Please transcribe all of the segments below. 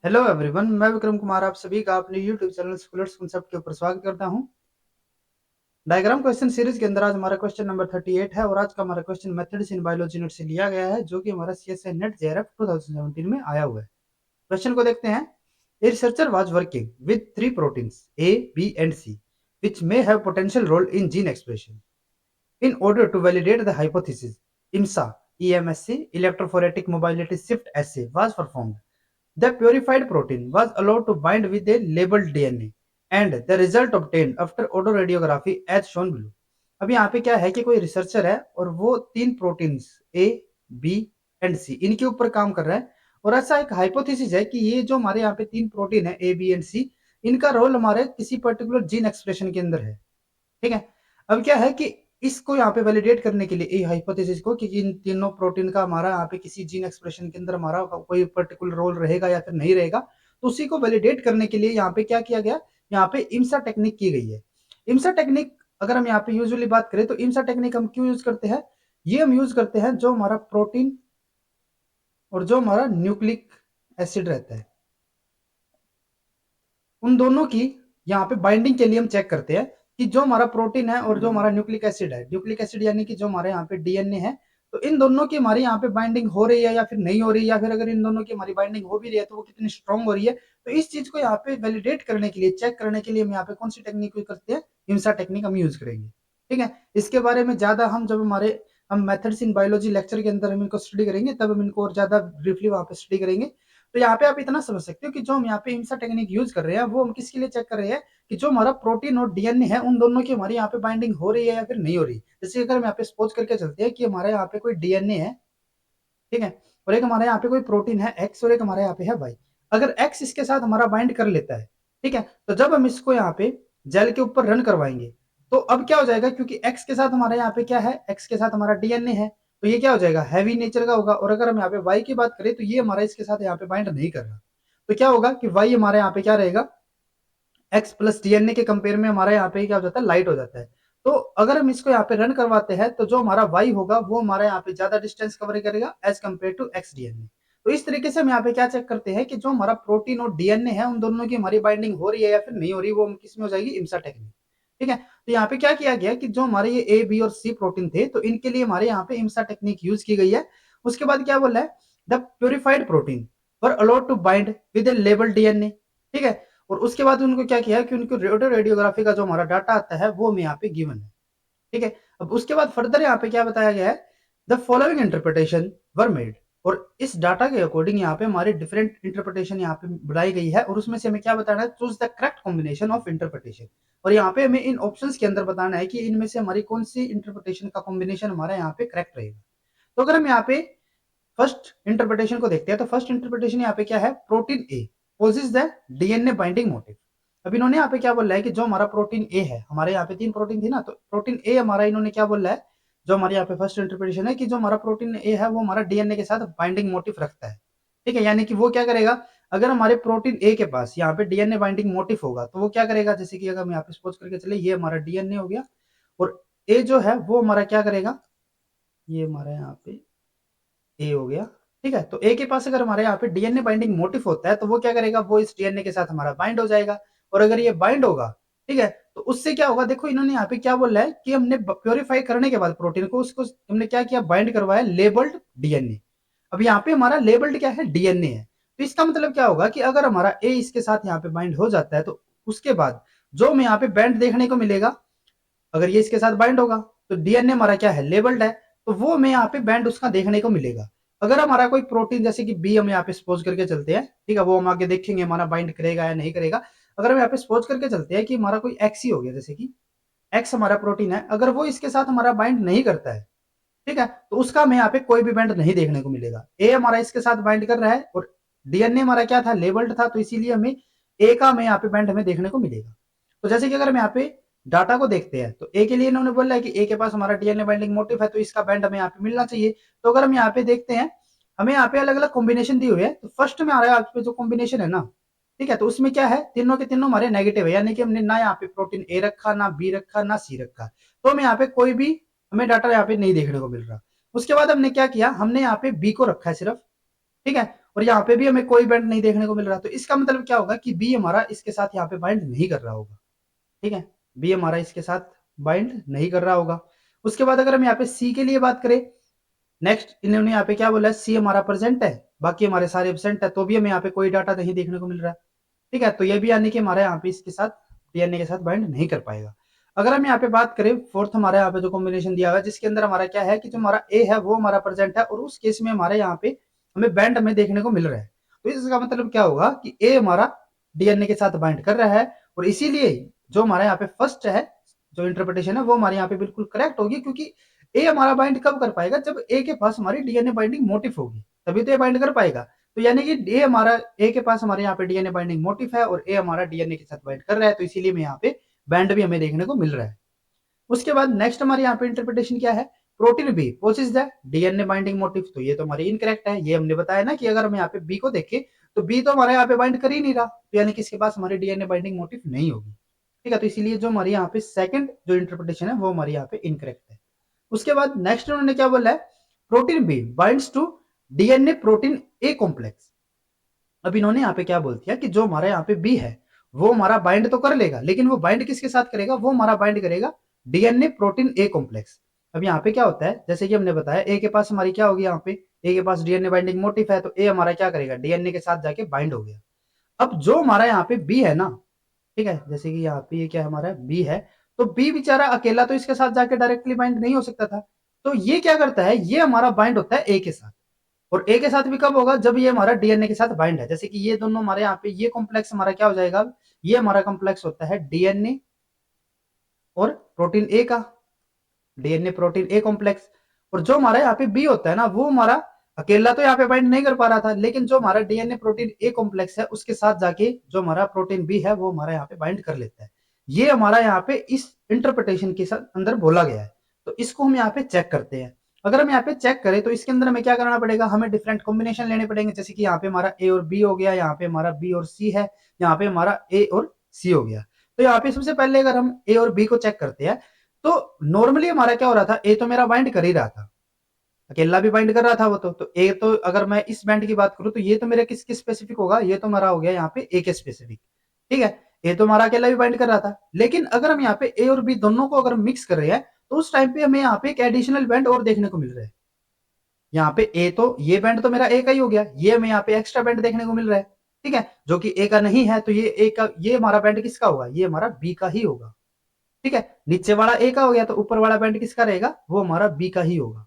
Hello everyone, मैं विक्रम कुमार आप सभी का अपने यूट्यूब चैनल स्कूलर्स कांसेप्ट के ऊपर स्वागत करता हूं। डायग्राम क्वेश्चन सीरीज के अंदर आज हमारा क्वेश्चन नंबर 38 है और आज का हमारा question methods in biology unit से लिया गया है, जो कि हमारा सीएसआई नेट जेआरएफ 2017 में आया हुआ है। क्वेश्चन को देखते हैं। A researcher was working with three proteins A, B and C which may have potential role in gene expression. In order to validate the hypothesis, IMSA EMSC electrophoretic mobility shift assay was performed. The purified protein was allowed to bind with a labeled DNA and the result obtained after autoradiography as shown below. अब यहाँ पे क्या है कि कोई researcher है और वो तीन प्रोटीन्स ए, बी एंड सी इनके ऊपर काम कर रहा है और ऐसा एक हाइपोथेसिस है कि ये जो हमारे यहाँ पे तीन प्रोटीन है ए, बी एंड सी, इनका रोल हमारे किसी पर्टिकुलर जीन एक्सप्रेशन के अंदर है। ठीक है। अब क्या है कि इसको यहाँ पे वैलिडेट करने के लिए ये हाइपोथेसिस को कि इन तीनों प्रोटीन का हमारा यहाँ पे किसी जीन एक्सप्रेशन के अंदर हमारा कोई पर्टिकुलर रोल रहेगा या फिर नहीं रहेगा, तो उसी को वैलिडेट करने के लिए यहाँ पे क्या किया गया, यहाँ पे इम्सा टेक्निक की गई है। इम्सा टेक्निक अगर हम यहाँ पे यूजुअली बात करें तो इम्सा टेक्निक हम क्यों यूज करते हैं? ये हम यूज करते हैं जो हमारा प्रोटीन और जो हमारा न्यूक्लिक एसिड रहता है, उन दोनों की यहाँ पे बाइंडिंग के लिए हम चेक करते हैं कि जो हमारा प्रोटीन है और जो हमारा न्यूक्लिक एसिड है, न्यूक्लिक एसिड यानी कि जो हमारे यहाँ पे डीएनए है, तो इन दोनों की हमारी यहाँ पे बाइंडिंग हो रही है या फिर नहीं हो रही है, या फिर अगर इन दोनों की हमारी बाइंडिंग हो भी रही है तो वो कितनी स्ट्रांग हो रही है। तो इस चीज को यहाँ पे वैलिडेट करने के लिए, चेक करने के लिए हम यहाँ पे कौन सी टेक्निक यूज करते हैं? इम्सा टेक्निक हम यूज करेंगे। ठीक है। इसके बारे में ज्यादा हम जब हम मेथड्स इन बायोलॉजी लेक्चर के अंदर हम इनको स्टडी करेंगे, तब हम इनको और ज्यादा ब्रीफली वहां पे स्टडी करेंगे। तो यहाँ पे आप इतना समझ सकते हो कि जो हम यहाँ पे इम्सा टेक्निक यूज कर रहे हैं वो हम किसके लिए चेक कर रहे हैं कि जो हमारा प्रोटीन और डीएनए है उन दोनों की हमारी यहाँ पे बाइंडिंग हो रही है या फिर नहीं हो रही। जैसे अगर हम यहाँ पे सपोज करके चलते हैं कि हमारे यहाँ पे कोई डीएनए है, ठीक है, और एक हमारे यहाँ पे कोई प्रोटीन है एक्स और एक हमारे यहाँ पे है वाई। अगर एक्स इसके साथ हमारा बाइंड कर लेता है, ठीक है, तो जब हम इसको यहाँ पे जेल के ऊपर रन करवाएंगे तो अब क्या हो जाएगा, क्योंकि एक्स के साथ हमारे यहाँ पे क्या है, एक्स के साथ हमारा डीएनए है, तो ये क्या हो जाएगा, हैवी नेचर का होगा। और अगर हम यहाँ पे वाई की बात करें तो ये हमारा इसके साथ यहाँ पे बाइंड नहीं कर रहा, तो क्या होगा कि वाई हमारे यहाँ पे क्या रहेगा, एक्स प्लस डीएनए के कंपेयर में हमारा यहाँ पे क्या हो जाता है, लाइट हो जाता है। तो अगर हम इसको यहाँ पे रन करवाते हैं तो जो हमारा वाई होगा वो हमारा यहाँ पे ज्यादा डिस्टेंस कवर करेगा as compare to X DNA. तो इस तरीके से हम यहाँ पे क्या चेक करते हैं कि जो हमारा प्रोटीन और डीएनए है उन दोनों की हमारी बाइंडिंग हो रही है या फिर नहीं हो रही, वो किसमें हो जाएगी, इम्सा टेक्निक। ठीक है। तो यहाँ पे क्या किया गया कि जो हमारे ये ए, बी और सी प्रोटीन थे तो इनके लिए हमारे यहाँ पे इम्सा टेक्निक यूज की गई है। उसके बाद क्या बोला है, the purified protein were allowed to bind with a label DNA. ठीक है। और उसके बाद उनको क्या किया कि उनको रेडियोग्राफी का जो हमारा डाटा आता है वो हमें यहाँ पे गिवन है। ठीक है। अब उसके बाद फर्दर यहाँ पे क्या बताया गया है, the following interpretation were made. और इस डाटा के अकॉर्डिंग यहाँ पे हमारे डिफरेंट इंटरप्रिटेशन यहाँ पे बनाई गई है और उसमें से हमें क्या बताना है, choose the correct combination of interpretation. और यहाँ पे हमें इन ऑप्शंस के अंदर बताना है कि इनमें से हमारी कौन सी इंटरप्रिटेशन का कॉम्बिनेशन हमारा यहाँ पे करेक्ट रहेगा। तो अगर हम यहाँ पे फर्स्ट इंटरप्रिटेशन को देखते हैं तो फर्स्ट इंटरप्रिटेशन यहाँ पे क्या है, protein A possess the DNA binding motif. अब इन्होंने यहाँ पे क्या बोला है कि जो हमारा प्रोटीन ए है, हमारे यहाँ पे तीन प्रोटीन थी ना, तो प्रोटीन ए हमारा इन्होंने क्या बोला है, जो हमारे यहाँ पे फर्स्ट इंटरप्रिटेशन है कि जो हमारा प्रोटीन ए है वो हमारा डीएनए के साथ बाइंडिंग मोटिव रखता है। ठीक है। यानी कि वो क्या करेगा, अगर हमारे प्रोटीन ए के पास यहाँ पे डीएनए बाइंडिंग मोटिव होगा तो वो क्या करेगा, जैसे कि अगर हम यहाँ पे सपोज करके चले ये हमारा डीएनए हो गया और ए जो है वो हमारा क्या करेगा, ये हमारा यहाँ पे ए हो गया। ठीक है। तो ए के पास अगर हमारे यहाँ पे डीएनए बाइंडिंग मोटिफ होता है तो वो क्या करेगा, वो इस डीएनए के साथ हमारा बाइंड हो जाएगा। और अगर ये बाइंड होगा, ठीक है, तो उससे क्या होगा, देखो इन्होंने यहाँ पे क्या बोला है कि हमने प्योरीफाई करने के बाद प्रोटीन को उसको हमने क्या किया, बाइंड करवाया लेबल्ड डीएनए। अब यहाँ पे हमारा लेबल्ड क्या है, डीएनए है। तो इसका मतलब क्या होगा कि अगर हमारा ए इसके साथ यहाँ पे बाइंड हो जाता है तो उसके बाद जो हमें यहाँ पे बैंड देखने को मिलेगा, अगर ये इसके साथ बाइंड होगा तो डीएनए हमारा क्या है, लेबल्ड है, तो वो हमें यहाँ पे बैंड उसका देखने को मिलेगा। अगर हमारा कोई प्रोटीन जैसे कि बी हम यहाँ पे सपोज करके चलते हैं, ठीक है, वो हम आगे देखेंगे हमारा बाइंड करेगा या नहीं करेगा। अगर हम यहाँ पे सपोज करके चलते हैं कि हमारा कोई एक्स ही हो गया, जैसे कि एक्स हमारा प्रोटीन है, अगर वो इसके साथ हमारा बाइंड नहीं करता है, ठीक है, तो उसका हमें यहाँ पे कोई भी बैंड नहीं देखने को मिलेगा। ए हमारा इसके साथ बाइंड कर रहा है और डीएनए हमारा क्या था, लेबल्ड था, तो इसीलिए हमें ए का हमें यहाँ पे बैंड हमें देखने को मिलेगा। तो जैसे कि अगर हम यहाँ पे डाटा को देखते हैं तो ए के लिए इन्होंने बोला है कि ए के पास हमारा डीएनए बाइंडिंग मोटिव है तो इसका बैंड हमें यहाँ पे मिलना चाहिए। तो अगर हम यहाँ पे देखते हैं, हमें यहाँ पे अलग अलग कॉम्बिनेशन दी हुई है, तो फर्स्ट में आ रहा है आप पे जो कॉम्बिनेशन है ना, ठीक है, तो उसमें क्या है, तीनों के तीनों हमारे नेगेटिव है, यानी कि हमने ना यहाँ पे प्रोटीन ए रखा, ना बी रखा, ना सी रखा, तो हमें यहाँ पे कोई भी हमें डाटा यहाँ पे नहीं देखने को मिल रहा। उसके बाद हमने क्या किया, हमने यहाँ पे बी को रखा है सिर्फ, ठीक है, और यहाँ पे भी हमें कोई बैंड नहीं देखने को मिल रहा। तो इसका मतलब क्या होगा कि बी हमारा इसके साथ यहाँ पे बाइंड नहीं कर रहा होगा। ठीक है, बी हमारा इसके साथ बाइंड नहीं कर रहा होगा। उसके बाद अगर हम यहाँ पे सी के लिए बात करें, नेक्स्ट इन्होंने यहाँ पे क्या बोला है, सी हमारा प्रेजेंट है, बाकी हमारे सारे एब्सेंट है, तो भी हमें यहाँ पे कोई डाटा नहीं देखने को मिल रहा है। ठीक है, तो ये भी यानी कि हमारे यहाँ पे इसके साथ डीएनए के साथ बाइंड नहीं कर पाएगा। अगर हम यहाँ पे बात करें फोर्थ, हमारे यहाँ पे जो कॉम्बिनेशन दिया हुआ है जिसके अंदर हमारा क्या है कि जो हमारा ए है वो हमारा प्रेजेंट है, और उस केस में हमारे यहाँ पे हमें बैंड हमें देखने को मिल रहा है। तो इसका मतलब क्या होगा कि ए हमारा डीएनए के साथ बाइंड कर रहा है, और इसीलिए जो हमारे यहाँ पे फर्स्ट है जो इंटरप्रिटेशन है वो हमारे यहाँ पे बिल्कुल करेक्ट होगी, क्योंकि ए हमारा बाइंड कब कर पाएगा, जब ए के पास हमारी डीएनए बाइंडिंग मोटिव होगी, तभी तो ए बाइंड कर पाएगा। तो यानी कि ए हमारा, ए के पास हमारे यहाँ पे डीएनए बाइंडिंग मोटिव है और ए हमारा डीएनए के साथ बाइंड कर रहा है, तो इसीलिए में यहाँ पे बैंड भी हमें देखने को मिल रहा है। उसके बाद नेक्स्ट हमारे यहाँ पे इंटरप्रिटेशन क्या है, protein B possess the DNA binding motif, तो ये तो हमारी इनकरेक्ट है। ये हमने बताया ना कि अगर हम यहाँ पे बी को देखें तो बी तो हमारे यहाँ पे बाइंड कर ही नहीं रहा, तो यानी कि इसके पास हमारी डीएनए बाइंडिंग मोटिव नहीं होगी। ठीक है, तो इसीलिए जो हमारे यहाँ पे सेकंड जो इंटरप्रिटेशन है वो हमारे यहाँ पे इनकरेक्ट है। उसके बाद नेक्स्ट उन्होंने क्या बोला है, protein B binds to DNA protein A complex. अब इन्होंने यहाँ पे क्या बोल दिया कि जो हमारा यहाँ पे बी है वो हमारा बाइंड तो कर लेगा, लेकिन वो बाइंड किसके साथ करेगा, वो हमारा बाइंड करेगा डीएनए प्रोटीन ए कॉम्प्लेक्स। अब यहाँ पे क्या होता है, जैसे कि हमने बताया ए के पास हमारी क्या होगी, यहाँ पे ए के पास डीएनए बाइंडिंग मोटिव है, तो ए हमारा क्या करेगा, डीएनए के साथ जाके बाइंड हो गया। अब जो हमारा यहाँ पे बी है ना, ठीक है, जैसे कि यहाँ पे ये क्या हमारा बी है, तो बी बेचारा अकेला तो इसके साथ जाके डायरेक्टली बाइंड नहीं हो सकता था, तो ये क्या करता है, ये हमारा बाइंड होता है ए के साथ। और ए के साथ भी कब होगा, जब ये हमारा डीएनए के साथ बाइंड है। जैसे कि ये दोनों हमारे यहाँ पे ये कॉम्प्लेक्स हमारा क्या हो जाएगा, ये हमारा कॉम्प्लेक्स होता है डीएनए और प्रोटीन ए का, डीएनए प्रोटीन ए कॉम्प्लेक्स। और जो हमारा यहाँ पे बी होता है ना, वो हमारा अकेला तो यहाँ पे बाइंड नहीं कर पा रहा था, लेकिन जो हमारा डीएनए प्रोटीन ए कॉम्प्लेक्स है उसके साथ जाके जो हमारा प्रोटीन बी है वो हमारा यहाँ पे बाइंड कर लेता है। ये हमारा यहाँ पे इस इंटरप्रिटेशन के साथ अंदर बोला गया है। तो इसको हम यहाँ पे चेक करते हैं। अगर हम यहाँ पे चेक करें तो इसके अंदर हमें क्या करना पड़ेगा, हमें डिफरेंट कॉम्बिनेशन लेने पड़ेंगे। जैसे कि यहाँ पे हमारा ए और बी हो गया, यहाँ पे हमारा बी और सी है, यहाँ पे हमारा ए और सी हो गया। तो यहाँ पे सबसे पहले अगर हम ए और बी को चेक करते हैं तो नॉर्मली हमारा क्या हो रहा था, ए तो मेरा बाइंड कर ही रहा था, अकेला भी बाइंड कर रहा था वो तो ए तो अगर मैं इस बैंड की बात करूं तो ये तो मेरा किसके स्पेसिफिक होगा, ये तो हमारा हो गया यहाँ पे ए के स्पेसिफिक। ठीक है, ए तो हमारा अकेला भी बाइंड कर रहा था, लेकिन अगर हम यहाँ पे ए और बी दोनों को अगर मिक्स कर रहे हैं तो उस टाइम पे हमें यहाँ पे एक एडिशनल बैंड और देखने को मिल रहा है। यहाँ पे ए तो ये बैंड तो मेरा ए का ही हो गया, ये हमें यहाँ पे एक्स्ट्रा बैंड देखने को मिल रहा है। ठीक है, जो कि ए का नहीं है, तो ये ए का, ये हमारा बैंड किसका होगा, ये हमारा बी का ही होगा। ठीक है, नीचे वाला ए का हो गया तो ऊपर वाला बैंड किसका रहेगा, वो हमारा बी का ही होगा।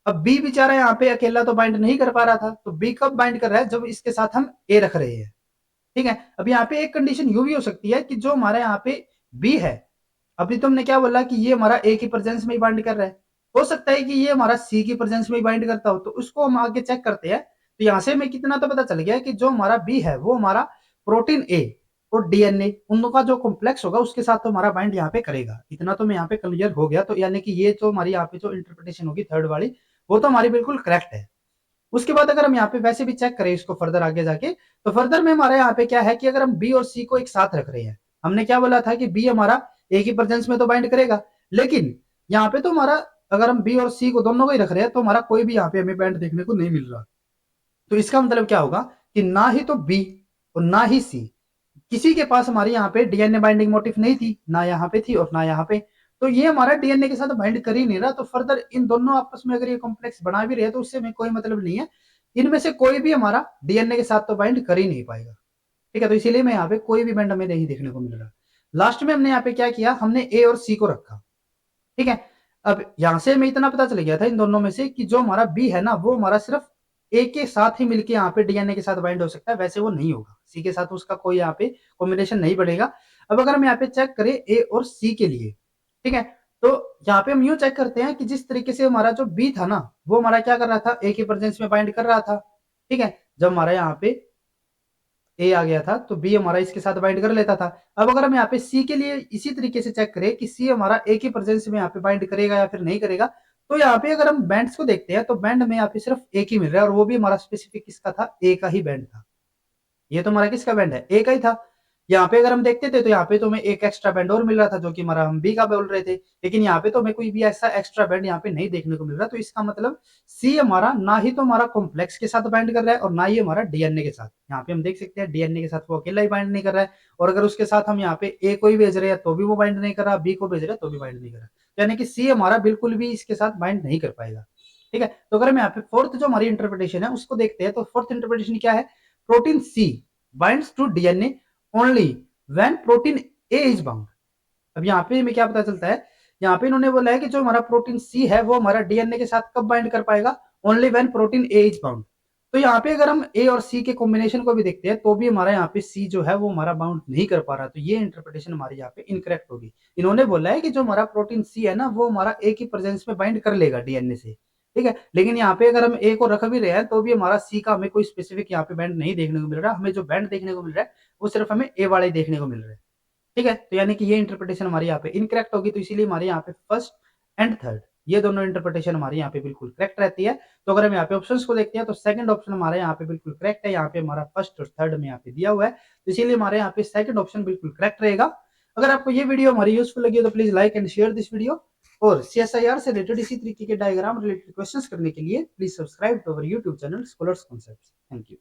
अब बी बेचारा यहाँ पे अकेला तो बाइंड नहीं कर पा रहा था, तो बी कब बाइंड कर रहा है, जब इसके साथ हम ए रख रहे हैं। ठीक है, अब यहाँ पे एक कंडीशन यू भी हो सकती है कि जो हमारे यहाँ पे बी है, अभी तुमने क्या बोला कि ये हमारा ए की प्रेजेंस में ही बाइंड कर रहा है, हो सकता है कि ये हमारा सी की प्रेजेंस में ही बाइंड करता हो, तो उसको हम आगे चेक करते हैं। तो यहाँ से हमें कितना तो पता चल गया कि जो हमारा बी है वो हमारा प्रोटीन ए और डीएनए उनका जो कॉम्प्लेक्स होगा उसके साथ तो हमारा बाइंड यहाँ पे करेगा। इतना तो मैं यहाँ पे क्लियर हो गया, तो यानी कि ये जो हमारी यहाँ पे जो इंटरप्रिटेशन होगी थर्ड वाली, वो तो हमारी बिल्कुल करेक्ट है। उसके बाद अगर हम यहाँ पे वैसे भी चेक करें इसको फर्दर आगे जाके, तो फर्दर में हमारे यहाँ पे क्या है कि अगर हम बी और सी को एक साथ रख रहे हैं, हमने क्या बोला था कि बी हमारा ए की प्रेजेंस में तो बाइंड करेगा, लेकिन यहाँ पे तो हमारा अगर हम बी और सी को दोनों को ही रख रहे हैं तो हमारा कोई भी यहाँ पे हमें बैंड देखने को नहीं मिल रहा। तो इसका मतलब क्या होगा कि ना ही तो बी और ना ही सी, किसी के पास हमारे यहाँ पे डीएनए बाइंडिंग मोटिव नहीं थी, ना यहाँ पे थी और ना यहाँ पे, तो ये हमारा डीएनए के साथ बाइंड कर ही नहीं रहा। तो फर्दर इन दोनों आपस में अगर ये कॉम्प्लेक्स बना भी रहे तो उससे हमें कोई मतलब नहीं है, इनमें से कोई भी हमारा डीएनए के साथ तो बाइंड कर ही नहीं पाएगा। ठीक है, तो इसीलिए मैं यहाँ पे कोई भी बैंड हमें नहीं देखने को मिल रहा। लास्ट में हमने यहाँ पे क्या किया, हमने ए और सी को रखा। ठीक है, अब यहां से हमें इतना पता चल गया था इन दोनों में से कि जो हमारा बी है ना वो हमारा सिर्फ ए के साथ ही मिलके यहाँ पे डीएनए के साथ बाइंड हो सकता है, वैसे वो नहीं होगा, सी के साथ उसका कोई यहाँ पे कॉम्बिनेशन नहीं बढ़ेगा। अब अगर हम यहाँ पे चेक करें ए और सी के लिए, ठीक है, तो यहाँ पे हम यूं चेक करते हैं कि जिस तरीके से हमारा जो बी था ना वो हमारा क्या कर रहा था, ए की प्रेजेंस में बाइंड कर रहा था। ठीक है, जब हमारा यहाँ पे ए आ गया था तो बी हमारा इसके साथ बाइंड कर लेता था। अब अगर हम यहाँ पे सी के लिए इसी तरीके से चेक करें कि सी हमारा ए की प्रेजेंस में यहाँ पे बाइंड करेगा या फिर नहीं करेगा, तो यहाँ पे अगर हम बैंड्स को देखते हैं तो बैंड में यहाँ पे सिर्फ एक ही मिल रहा है, और वो भी हमारा स्पेसिफिक किसका था, ए का ही बैंड था। ये तो हमारा किसका बैंड है, ए का ही था। यहाँ पे अगर हम देखते थे तो यहाँ पे तो हमें एक एक्स्ट्रा बैंड और मिल रहा था जो कि हमारा हम बी का बोल रहे थे, लेकिन यहाँ पे तो हमें कोई भी ऐसा एक्स्ट्रा बैंड यहाँ पे नहीं देखने को मिल रहा। तो इसका मतलब सी हमारा ना ही तो हमारा कॉम्प्लेक्स के साथ बाइंड कर रहा है और ना ही हमारा डीएनए के साथ। यहाँ पे हम देख सकते हैं डीएनए के साथ वो अकेला ही बाइंड नहीं कर रहा है, और अगर उसके साथ हम यहाँ पे ए को ही भेज रहे हैं तो भी वो बाइंड नहीं कर रहा, बी को भेज रहे हैं तो भी बाइंड नहीं कर रहा, यानी कि सी हमारा बिल्कुल भी इसके साथ बाइंड नहीं कर पाएगा। ठीक है, तो अगर हम यहाँ पे फोर्थ जो हमारी इंटरप्रिटेशन है उसको देखते हैं, तो फोर्थ इंटरप्रिटेशन क्या है, protein C binds to DNA only when protein A is bound. अब यहाँ पे हमें क्या पता चलता है, यहाँ पे इन्होंने बोला है कि जो हमारा प्रोटीन सी है वो हमारा डीएनए के साथ कब बाइंड कर पाएगा, only when protein A is bound. तो यहाँ पे अगर हम ए और सी के कॉम्बिनेशन को भी देखते हैं तो भी हमारा यहाँ पे सी जो है वो हमारा बाउंड नहीं कर पा रहा, तो ये इंटरप्रिटेशन हमारी यहाँ पे इनकरेक्ट होगी। इन्होंने बोला है कि जो हमारा प्रोटीन सी है ना वो हमारा ए की प्रेजेंस में बाइंड कर लेगा डीएनए से, ठीक है, लेकिन यहाँ पे अगर हम ए को रख भी रहे हैं तो भी हमारा सी का हमें कोई स्पेसिफिक यहाँ पे बैंड नहीं देखने को मिल रहा, हमें जो बैंड देखने को मिल रहा है वो सिर्फ हमें ए वाले देखने को मिल रहा है। ठीक है, तो यानी कि ये इंटरप्रिटेशन हमारी यहाँ पे इनकरेक्ट होगी, तो इसीलिए हमारे यहाँ पे फर्स्ट एंड थर्ड ये दोनों इंटरप्रिटेशन हमारी यहाँ पे बिल्कुल करेक्ट रहती है। तो अगर हम यहाँ पे ऑप्शंस को देखते हैं तो सेकंड ऑप्शन हमारे यहाँ पे बिल्कुल करेक्ट है, यहाँ पे हमारा फर्स्ट और थर्ड में यहाँ पे दिया हुआ है, तो इसीलिए हमारे यहाँ पे सेकंड ऑप्शन बिल्कुल करेक्ट रहेगा। अगर आपको ये वीडियो हमारी यूजफुल लगी हो तो please like and share this video, और सीएसआईआर से रिलेटेड इसी तरीके के डायग्राम रिलेटेड क्वेश्चंस करने के लिए please subscribe to our YouTube channel scholars concepts. Thank you.